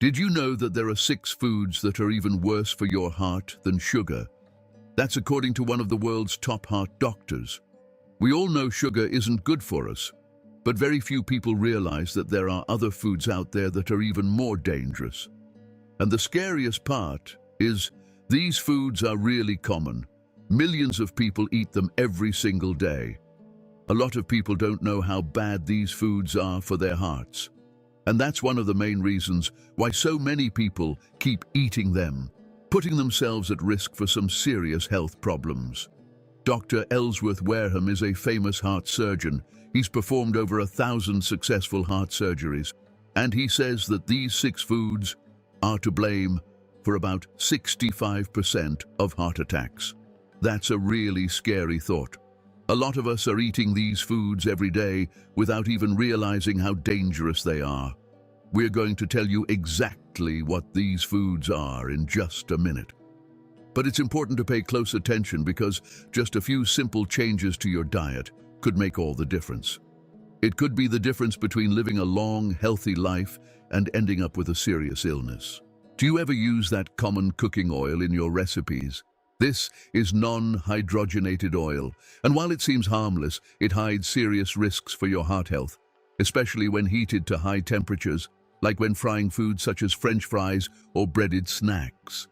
Did you know that there are 6 foods that are even worse for your heart than sugar? That's according to one of the world's top heart doctors. We all know sugar isn't good for us, but very few people realize that there are other foods out there that are even more dangerous. And the scariest part is these foods are really common. Millions of people eat them every single day. A lot of people don't know how bad these foods are for their hearts. And that's one of the main reasons why so many people keep eating them, putting themselves at risk for some serious health problems. Dr. Ellsworth Wareham is a famous heart surgeon. He's performed over 1,000 successful heart surgeries, and he says that these 6 foods are to blame for about 65% of heart attacks. That's a really scary thought. A lot of us are eating these foods every day without even realizing how dangerous they are. We're going to tell you exactly what these foods are in just a minute. But it's important to pay close attention because just a few simple changes to your diet could make all the difference. It could be the difference between living a long, healthy life and ending up with a serious illness. Do you ever use that common cooking oil in your recipes? This is non-hydrogenated oil, and while it seems harmless, it hides serious risks for your heart health, especially when heated to high temperatures, like when frying foods such as French fries or breaded snacks.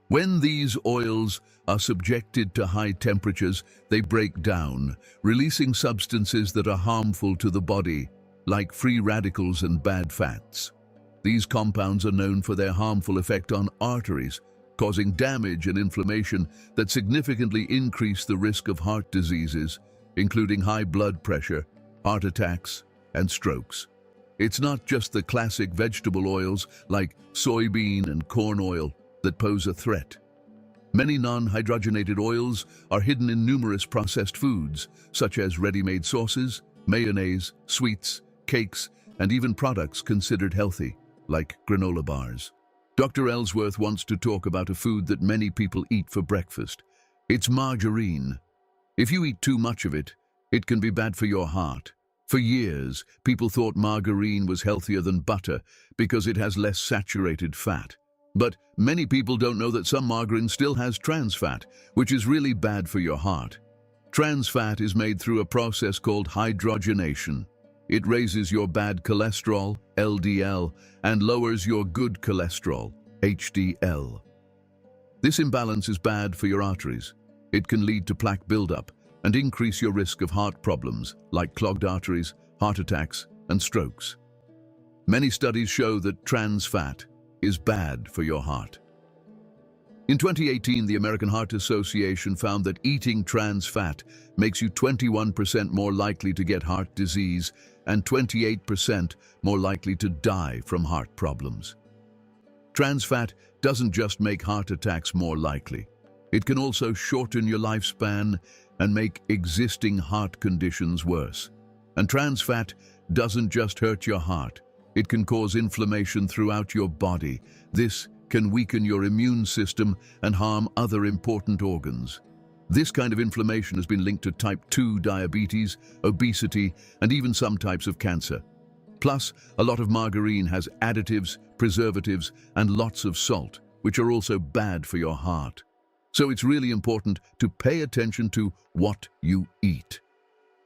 When these oils are subjected to high temperatures, they break down, releasing substances that are harmful to the body, like free radicals and bad fats. These compounds are known for their harmful effect on arteries, causing damage and inflammation that significantly increase the risk of heart diseases, including high blood pressure, heart attacks, and strokes. It's not just the classic vegetable oils like soybean and corn oil that pose a threat. Many non-hydrogenated oils are hidden in numerous processed foods, such as ready-made sauces, mayonnaise, sweets, cakes, and even products considered healthy, like granola bars. Dr. Ellsworth wants to talk about a food that many people eat for breakfast. It's margarine. If you eat too much of it, it can be bad for your heart. For years, people thought margarine was healthier than butter because it has less saturated fat. But many people don't know that some margarine still has trans fat, which is really bad for your heart. Trans fat is made through a process called hydrogenation. It raises your bad cholesterol, LDL, and lowers your good cholesterol, HDL. This imbalance is bad for your arteries. It can lead to plaque buildup and increase your risk of heart problems like clogged arteries, heart attacks, and strokes. Many studies show that trans fat is bad for your heart. In 2018, the American Heart Association found that eating trans fat makes you 21% more likely to get heart disease and 28% more likely to die from heart problems. Trans fat doesn't just make heart attacks more likely. It can also shorten your lifespan and make existing heart conditions worse. And trans fat doesn't just hurt your heart. It can cause inflammation throughout your body. This can weaken your immune system and harm other important organs. This kind of inflammation has been linked to type 2 diabetes, obesity, and even some types of cancer. Plus, a lot of margarine has additives, preservatives, and lots of salt, which are also bad for your heart. So it's really important to pay attention to what you eat.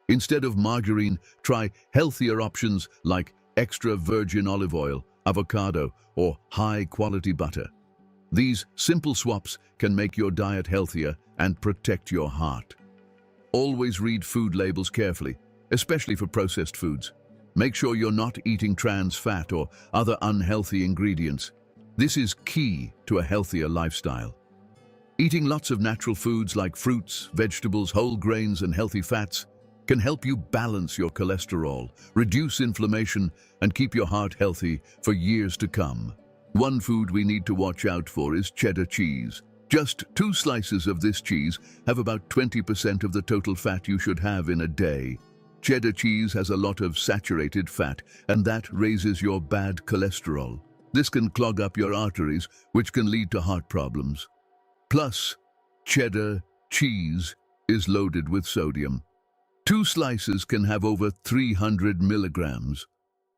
Instead of margarine, try healthier options like extra virgin olive oil, avocado, or high-quality butter. These simple swaps can make your diet healthier and protect your heart. Always read food labels carefully, especially for processed foods. Make sure you're not eating trans fat or other unhealthy ingredients. This is key to a healthier lifestyle. Eating lots of natural foods like fruits, vegetables, whole grains, and healthy fats can help you balance your cholesterol, reduce inflammation, and keep your heart healthy for years to come. One food we need to watch out for is cheddar cheese. Just 2 slices of this cheese have about 20% of the total fat you should have in a day. Cheddar cheese has a lot of saturated fat, and that raises your bad cholesterol. This can clog up your arteries, which can lead to heart problems. Plus, cheddar cheese is loaded with sodium. 2 slices can have over 300 milligrams.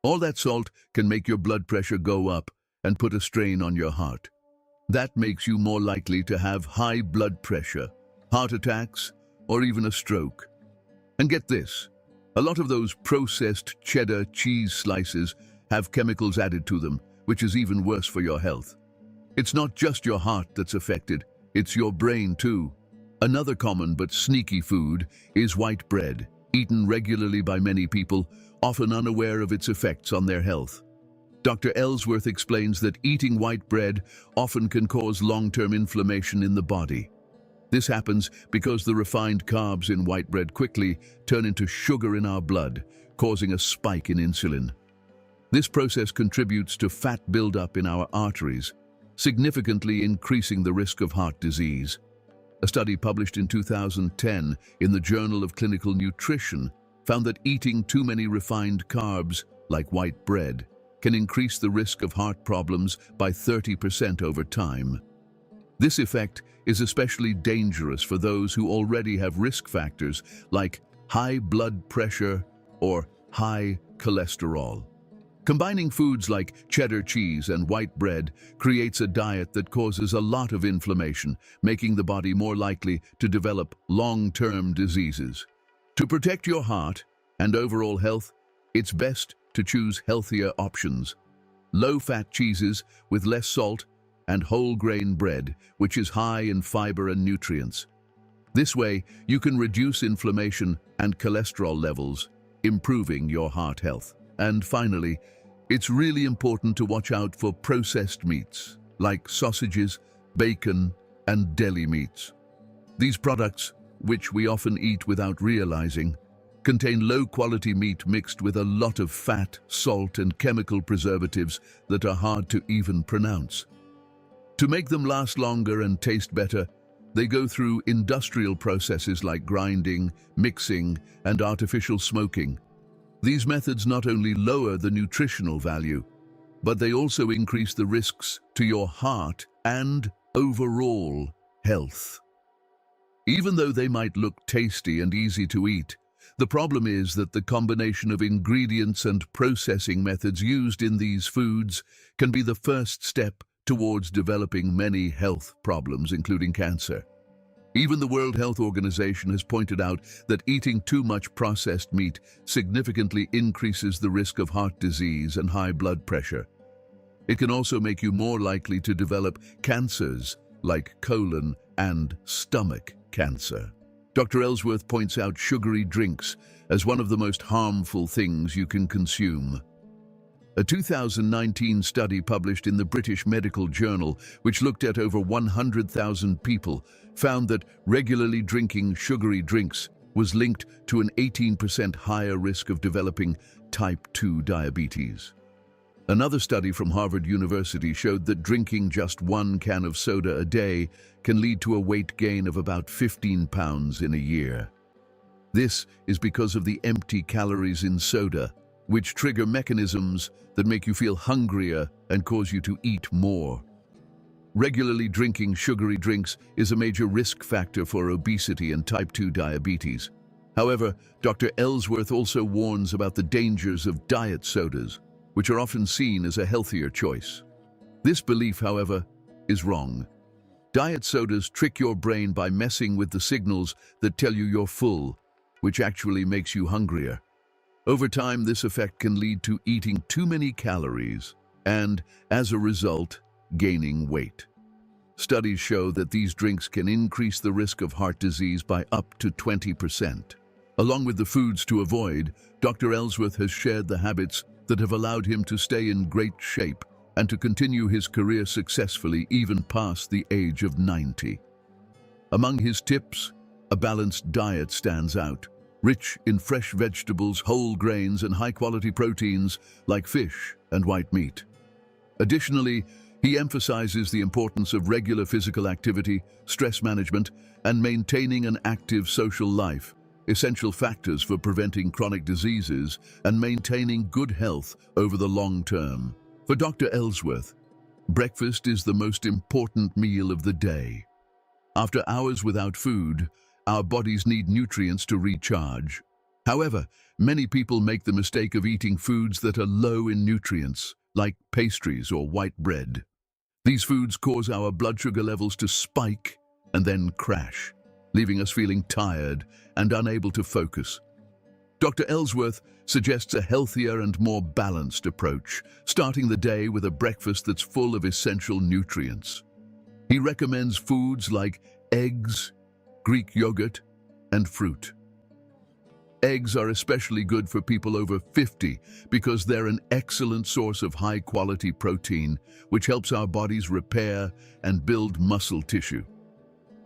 All that salt can make your blood pressure go up and put a strain on your heart. That makes you more likely to have high blood pressure, heart attacks, or even a stroke. And get this, a lot of those processed cheddar cheese slices have chemicals added to them, which is even worse for your health. It's not just your heart that's affected, it's your brain too. Another common but sneaky food is white bread, eaten regularly by many people, often unaware of its effects on their health. Dr. Ellsworth explains that eating white bread often can cause long-term inflammation in the body. This happens because the refined carbs in white bread quickly turn into sugar in our blood, causing a spike in insulin. This process contributes to fat buildup in our arteries, significantly increasing the risk of heart disease. A study published in 2010 in the Journal of Clinical Nutrition found that eating too many refined carbs, like white bread, can increase the risk of heart problems by 30% over time. This effect is especially dangerous for those who already have risk factors like high blood pressure or high cholesterol. Combining foods like cheddar cheese and white bread creates a diet that causes a lot of inflammation, making the body more likely to develop long-term diseases. To protect your heart and overall health, it's best to choose healthier options. Low-fat cheeses with less salt and whole-grain bread, which is high in fiber and nutrients. This way, you can reduce inflammation and cholesterol levels, improving your heart health. And finally, it's really important to watch out for processed meats, like sausages, bacon, and deli meats. These products, which we often eat without realizing, contain low-quality meat mixed with a lot of fat, salt, and chemical preservatives that are hard to even pronounce. To make them last longer and taste better, they go through industrial processes like grinding, mixing, and artificial smoking. These methods not only lower the nutritional value, but they also increase the risks to your heart and overall health. Even though they might look tasty and easy to eat, the problem is that the combination of ingredients and processing methods used in these foods can be the first step towards developing many health problems, including cancer. Even the World Health Organization has pointed out that eating too much processed meat significantly increases the risk of heart disease and high blood pressure. It can also make you more likely to develop cancers like colon and stomach cancer. Dr. Ellsworth points out sugary drinks as one of the most harmful things you can consume. A 2019 study published in the British Medical Journal, which looked at over 100,000 people, found that regularly drinking sugary drinks was linked to an 18% higher risk of developing type 2 diabetes. Another study from Harvard University showed that drinking just one can of soda a day can lead to a weight gain of about 15 pounds in a year. This is because of the empty calories in soda, which trigger mechanisms that make you feel hungrier and cause you to eat more. Regularly drinking sugary drinks is a major risk factor for obesity and type 2 diabetes. However, Dr. Ellsworth also warns about the dangers of diet sodas, which are often seen as a healthier choice. This belief, however, is wrong. Diet sodas trick your brain by messing with the signals that tell you you're full, which actually makes you hungrier. Over time, this effect can lead to eating too many calories and, as a result, gaining weight. Studies show that these drinks can increase the risk of heart disease by up to 20%. Along with the foods to avoid, Dr. Ellsworth has shared the habits that have allowed him to stay in great shape and to continue his career successfully even past the age of 90. Among his tips, a balanced diet stands out, rich in fresh vegetables, whole grains, and high-quality proteins like fish and white meat. Additionally, he emphasizes the importance of regular physical activity, stress management, and maintaining an active social life, essential factors for preventing chronic diseases and maintaining good health over the long term. For Dr. Ellsworth, breakfast is the most important meal of the day. After hours without food, our bodies need nutrients to recharge. However, many people make the mistake of eating foods that are low in nutrients, like pastries or white bread. These foods cause our blood sugar levels to spike and then crash, leaving us feeling tired and unable to focus. Dr. Ellsworth suggests a healthier and more balanced approach, starting the day with a breakfast that's full of essential nutrients. He recommends foods like eggs, Greek yogurt, and fruit. Eggs are especially good for people over 50 because they're an excellent source of high-quality protein, which helps our bodies repair and build muscle tissue.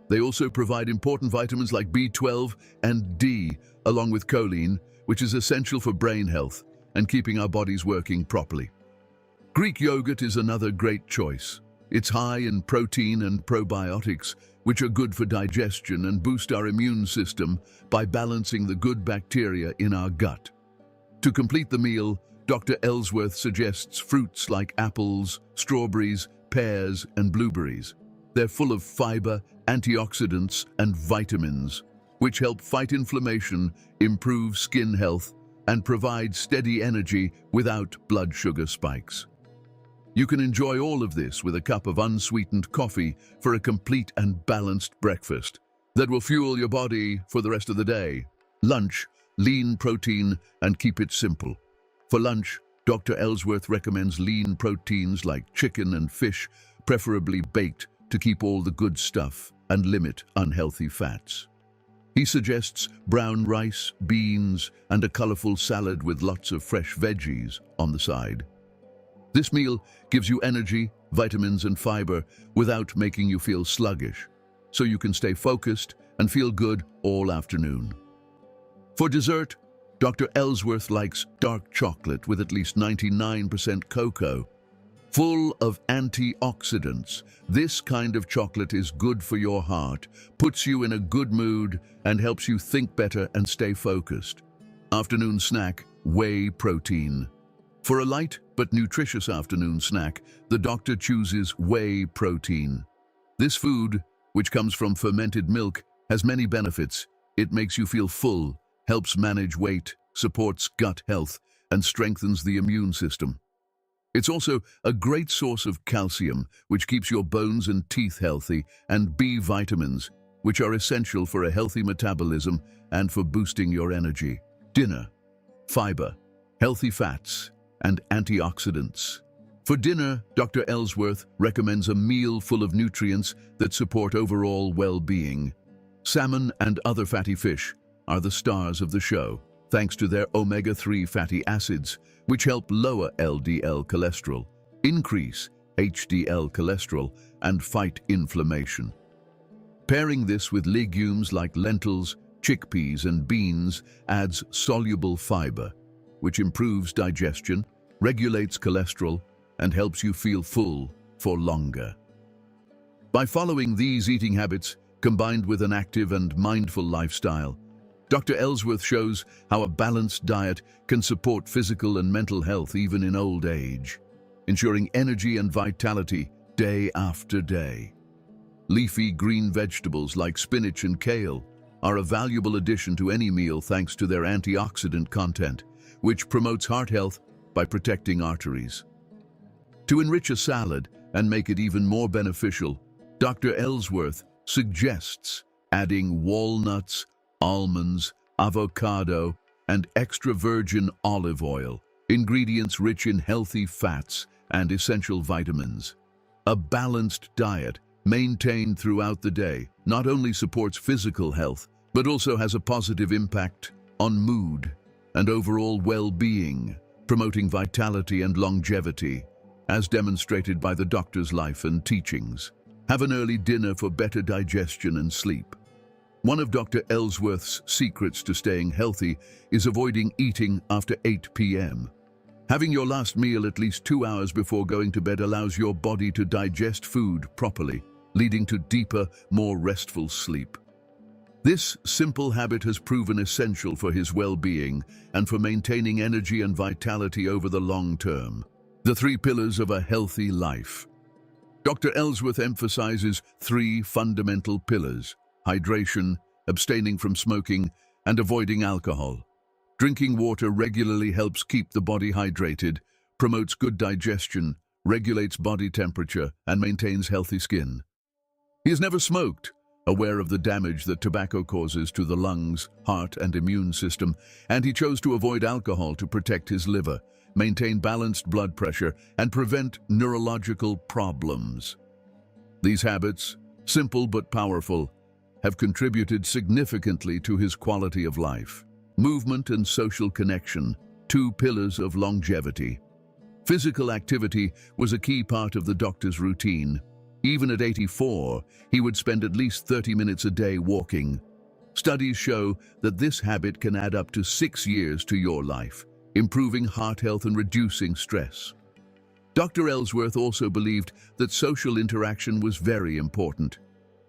They also provide important vitamins like B12 and D, along with choline, which is essential for brain health and keeping our bodies working properly. Greek yogurt is another great choice. It's high in protein and probiotics, which are good for digestion and boost our immune system by balancing the good bacteria in our gut. To complete the meal, Dr. Ellsworth suggests fruits like apples, strawberries, pears, and blueberries. They're full of fiber, antioxidants, and vitamins, which help fight inflammation, improve skin health, and provide steady energy without blood sugar spikes. You can enjoy all of this with a cup of unsweetened coffee for a complete and balanced breakfast that will fuel your body for the rest of the day. Lunch, lean protein, and keep it simple. For lunch, Dr. Ellsworth recommends lean proteins like chicken and fish, preferably baked, to keep all the good stuff and limit unhealthy fats. He suggests brown rice, beans, and a colorful salad with lots of fresh veggies on the side. This meal gives you energy, vitamins, and fiber without making you feel sluggish, so you can stay focused and feel good all afternoon. For dessert, Dr. Ellsworth likes dark chocolate with at least 99% cocoa. Full of antioxidants, this kind of chocolate is good for your heart, puts you in a good mood, and helps you think better and stay focused. Afternoon snack, whey protein. For a light but nutritious afternoon snack, the doctor chooses whey protein. This food, which comes from fermented milk, has many benefits. It makes you feel full, helps manage weight, supports gut health, and strengthens the immune system. It's also a great source of calcium, which keeps your bones and teeth healthy, and B vitamins, which are essential for a healthy metabolism and for boosting your energy. Dinner, fiber, healthy fats, and antioxidants. For dinner, Dr. Ellsworth recommends a meal full of nutrients that support overall well-being. Salmon and other fatty fish are the stars of the show, thanks to their omega-3 fatty acids, which help lower LDL cholesterol, increase HDL cholesterol, and fight inflammation. Pairing this with legumes like lentils, chickpeas, and beans adds soluble fiber, which improves digestion, regulates cholesterol, and helps you feel full for longer. By following these eating habits, combined with an active and mindful lifestyle, Dr. Ellsworth shows how a balanced diet can support physical and mental health even in old age, ensuring energy and vitality day after day. Leafy green vegetables like spinach and kale are a valuable addition to any meal thanks to their antioxidant content, which promotes heart health by protecting arteries. To enrich a salad and make it even more beneficial, Dr. Ellsworth suggests adding walnuts, almonds, avocado, and extra virgin olive oil, ingredients rich in healthy fats and essential vitamins. A balanced diet, maintained throughout the day, not only supports physical health, but also has a positive impact on mood and overall well-being, promoting vitality and longevity, as demonstrated by the doctor's life and teachings. Have an early dinner for better digestion and sleep. One of Dr. Ellsworth's secrets to staying healthy is avoiding eating after 8 p.m. Having your last meal at least 2 hours before going to bed allows your body to digest food properly, leading to deeper, more restful sleep. This simple habit has proven essential for his well-being and for maintaining energy and vitality over the long term. The 3 pillars of a healthy life. Dr. Ellsworth emphasizes 3 fundamental pillars: hydration, abstaining from smoking, and avoiding alcohol. Drinking water regularly helps keep the body hydrated, promotes good digestion, regulates body temperature, and maintains healthy skin. He has never smoked, aware of the damage that tobacco causes to the lungs, heart, and immune system, and he chose to avoid alcohol to protect his liver, maintain balanced blood pressure, and prevent neurological problems. These habits, simple but powerful, have contributed significantly to his quality of life. Movement and social connection, two pillars of longevity. Physical activity was a key part of the doctor's routine. Even at 84, he would spend at least 30 minutes a day walking. Studies show that this habit can add up to 6 years to your life, improving heart health and reducing stress. Dr. Ellsworth also believed that social interaction was very important.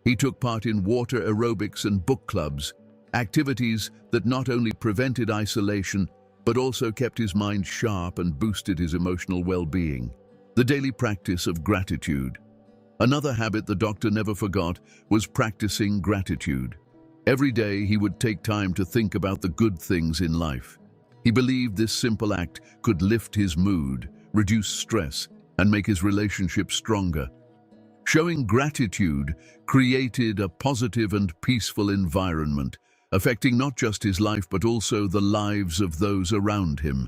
He took part in water aerobics and book clubs, activities that not only prevented isolation, but also kept his mind sharp and boosted his emotional well-being. The daily practice of gratitude. Another habit the doctor never forgot was practicing gratitude. Every day he would take time to think about the good things in life. He believed this simple act could lift his mood, reduce stress, and make his relationship stronger. Showing gratitude created a positive and peaceful environment, affecting not just his life but also the lives of those around him.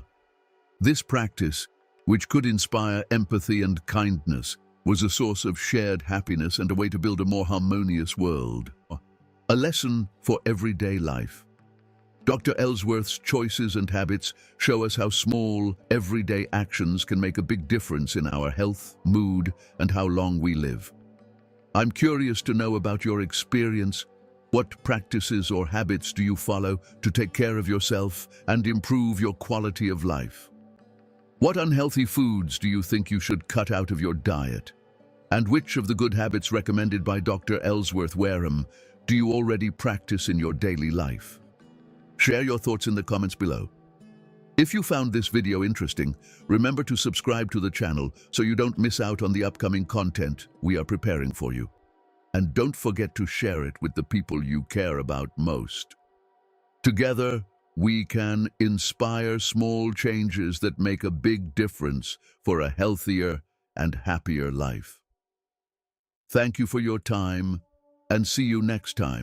This practice, which could inspire empathy and kindness, was a source of shared happiness and a way to build a more harmonious world. A lesson for everyday life. Dr. Ellsworth's choices and habits show us how small, everyday actions can make a big difference in our health, mood, and how long we live. I'm curious to know about your experience. What practices or habits do you follow to take care of yourself and improve your quality of life? What unhealthy foods do you think you should cut out of your diet? And which of the good habits recommended by Dr. Ellsworth Wareham do you already practice in your daily life? Share your thoughts in the comments below. If you found this video interesting, remember to subscribe to the channel so you don't miss out on the upcoming content we are preparing for you. And don't forget to share it with the people you care about most. Together, we can inspire small changes that make a big difference for a healthier and happier life. Thank you for your time, and see you next time.